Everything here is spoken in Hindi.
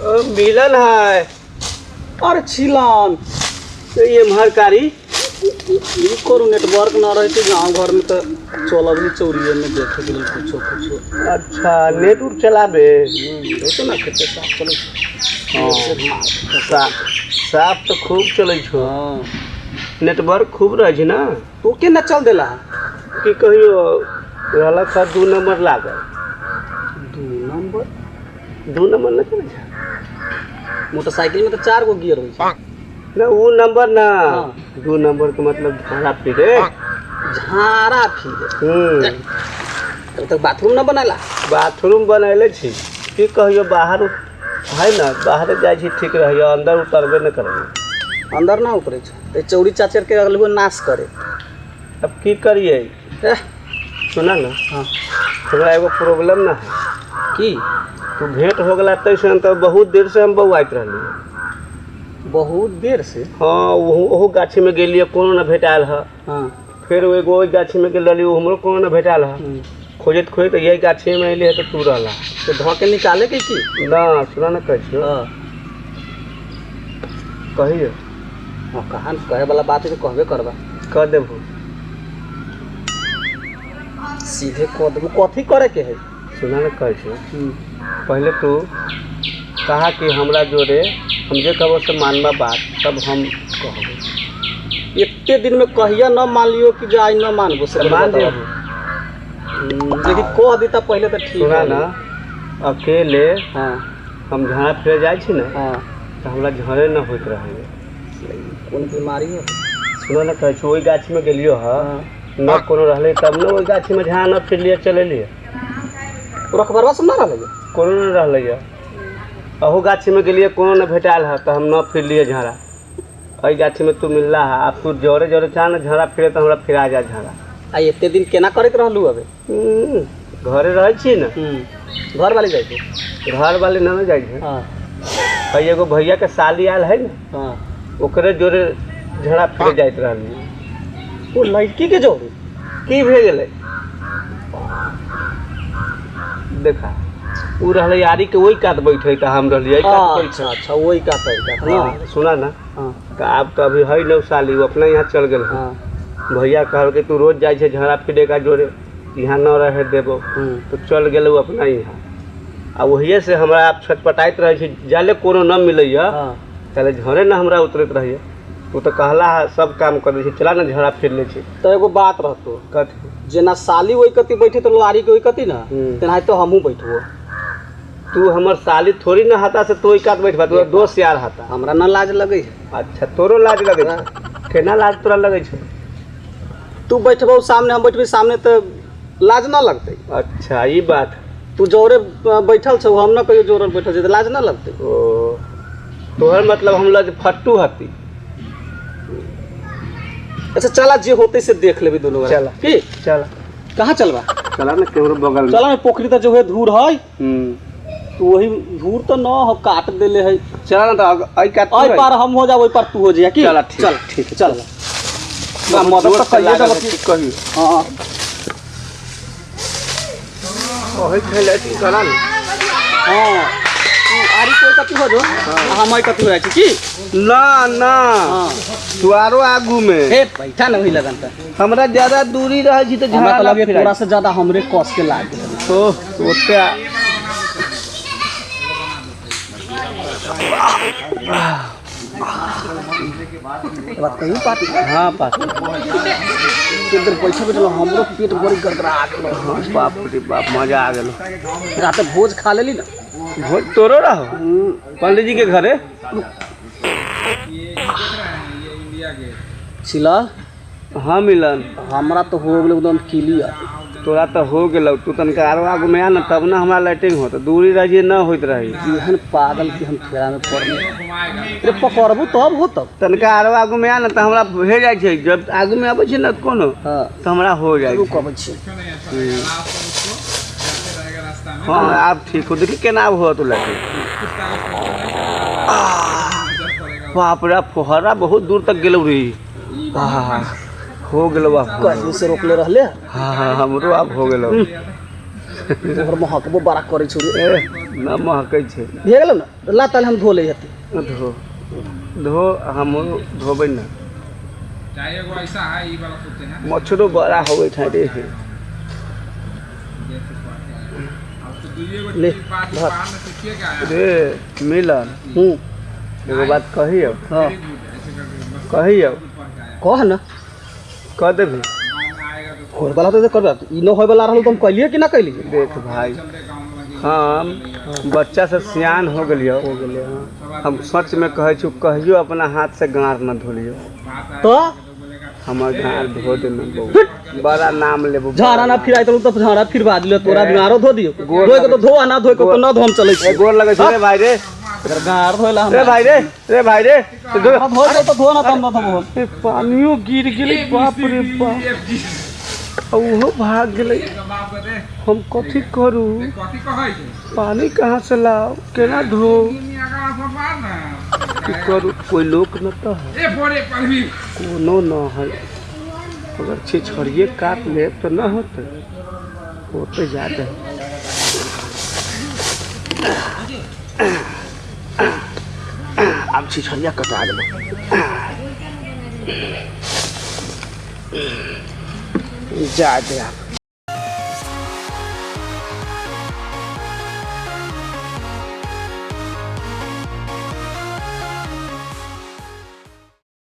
मिलन है अरे छिलन ये महरकारी करू नेटवर्क ना रहे गाँव घर में तो चलबली चौरिये में देखे के लिए कुछो कुछो। अच्छा नेट उट चलाबे देखो ना कितने साफ चले साफ तो खूब चले छो हाँ नेटवर्क खूब रहे ना तो के न चल देला कि कहियो रहला का 2 नंबर लागल 2 नंबर न चले छा मोटरसाइकिल में तो 4 गो गियर होई छै ना वो नंबर ना 2 नंबर के मतलब झाड़ा फिरे झाड़ा फिरे तो बाथरूम न बनाला बाथरूम बनैले छी कि कहियो बाहर है ना बाहर जाय छी ठीक रहियो अंदर उतरबे न करे अंदर ना उतरे छै ते चौड़ी चाचर के अगलबो नाश करे अब की करिए सुना ना हमरा एगो प्रॉब्लम ना है की तू भेंट हो गला तैसे तो बहुत देर से हम बौआइत रहली बहुत देर से हाँ ओहो गाछी में गेलिए कोनो न भेटाल है हाँ फिर एगो ओहि गाछी में गेल रहली हमरो कोनो न भेटाल है खोजत खोजत यही गाछी में अइले तो तू रहला तो धो के निकाले के की ना सुना ना कहियो कहियो हाँ कहाँ कहे वाला बात है तो कहबे करबा कह देबो सीधे कह देबो कथी करे के है सुना ना कहियो पहले तू कहा कि हमरा जोड़े हम जे कहबो से मानबा बात तब हम कहबो इतने दिन में कहिया न मान लियो कि जो आज न मानबो से मान दे लेकिन कह देता पहले तो ठीक सुना है ना अकेले हाँ हम झाड़ा फिरे जाइ छी ना हाँ तो हमरा झड़े न होइत रहे कौन बीमारी है सुनो ना कहै छी ओहि गाछी में गेलियो ह न कोनो रहले तब न ओहि गाछी में झाड़ा न फिरलिए चलेलिए रखबरवा सब ना रहले कोनो न रहले अहू गाछी में गेलिए कोनो न भेटाल है तो हम न फिरलिए झाड़ा अहि गाछी में तू मिलला है अब तू जोरे जोरे चाह न झाड़ा फिरे तो हमरा फिरा जा झाड़ा आ इतने दिन केना करत रहलू अबे घरे रहे छी न घर वाले जाए थे घर वाले न जाइ छै हाँ कई एगो भैया के साली आयल है न हाँ ओकरे जोरे झाड़ा फिरे जाइत रहली वो लड़की के जोड़ी की भे गेलै देखा उ रहले यारी के वही कात बैठे त हम रहलिए अच्छा अच्छा वही का हाँ सुना ना हाँ तो अब तो अभी है न साली वो अपना यहाँ चल गए हाँ भैया कहल कि तू रोज जाइ छै झाड़ा फिरे का जोरे यहाँ न रहे देबो तो चल गेल अपना यहाँ आ वही से हमरा आप छटपटाइत रहे छी जाले कोनो न मिलैया ताले झड़े न हमरा उतरत रहिए तू तो कहला है सब काम कर दै छी चला ना झाड़ा फिर ले छी तो एगो बात रहतो कथी जेना साली वही कति बैठे तो लारी के वही कति ना तेना तो हमहू बैठबो तू हमर साली थोड़ी न हाथा से तो कात बैठबा तोरा दोस्त यार हाथा हमरा न लाज लगे अच्छा तोरो लाज लगे छै केना लाज तोरा लगे छै तू बैठबो सामने हम बैठबी सामने तो लाज न लगते अच्छा ये बात तू जोरे बैठल छ हम न कहियो जोरे बैठल छै तो लाज न लगते ओ तोहर मतलब हम लज फट्टू हती अच्छा चला जे होते से देख लेबे दोनों चला की चला कहाँ चलबा चला ना केहरो बगल में चला में पोखरी तो जो है धूर है तो वही धूर तो न हो काट देले है चला ना तो आई काट आई पार हम हो जा वही पार तू हो जा की चला ठीक चल ठीक चल मदद तो कहिए सब कहियो हां ओहे खेले ती करा ना हां तू आरी कोई कति हो जो हम आई कति हो जाय की ना ना हां तू आरो आगू में हे बैठा न होई लगन त हमरा ज्यादा दूरी रहे छी तो हमरा तो लगे थोड़ा से ज्यादा हमरे कस के लाग तो ओते बात कहीं पार्टी हां पास इधर पैसा बैठल हमरो पेट बड़ी गड़गड़ा गेल हां बाप रे बाप मजा आ गेल रात भोज खा लेली ना भोज तोरो रहो पंडित जी के घरे छिला हाँ मिलन हमरा तो हो गेल एकदम क्लियर तोरा तो हो गेल तू तनका आरो आगू में आ ना तब ना हमरा लाइटिंग होत दूरी रहिए न होइत रही एहन पागल के हम फेरा में पड़ने रे पकड़बू तब हो तब तनका आरो आगू में आ ना तो हमरा भे जाइ छै जब आगू में आबै छै ना कोनो हां तो हमरा हो जाइ तू कहबै छी हाँ आप ठीक हो देखी केना हो तू लगे बाप रे फोहरा बहुत दूर तक गेलौ रे हो गेलो बाप कहीं से रोकले रहले हाँ हाँ हमरो आप हो गेलो तोहर महकबो बड़ा करे छौ रे ना महकै छै भे गेलो ना ला ताले हम धो ले हती धो धो हम धोबै ना चाहे एगो ऐसा है ई वाला सोचते हैं मच्छरो बड़ा होवे था रे जैसे अब तो दुइये गो ले, चीज बात धर। पार में सीखिए क्या आया रे मिलन एगो बात कहियो हां ऐसे करके बस कहियो कह ना कह देबी गाँव में आएगा तो होय वाला तो कर ई न होय वाला रहल तो हम कहलिए कि ना कहलिए देख भाई चलते गाँव में लगी हम बच्चा से सियान हो गेलियो हो गेले हां हम सच में कहै छु कहियो अपना हाथ से गार न धोलियो बात आए तो तो बोलेगा हमर गार धो देना बहुत बड़ा नाम लेबो झाड़ा ना फिराई तो झाड़ा फिरवा दिले तोरा गारो धो दियो धोय के तो धो आ ना धोय के तो ना धोम चलै ए छै गोर लगै छै रे भाई रे अगर गार धोयला हम रे भाई रे तो धो। धोय के तो धो ना तम ना धोबो ए, पानियो गिर गेलै बाप रे बाप ओहो भाग गेलै बाप कहते हम कथी करू कथी कहै छै पानी कहाँ से लाओ केना धो दुनिया का फरमान ना की करू कोई लोक न तो है ए बोरे पर भी कोनो न है अगर छिछड़िए काट ले तो न होते होते जाते अब छिछड़िया कटा देलो जा दे आप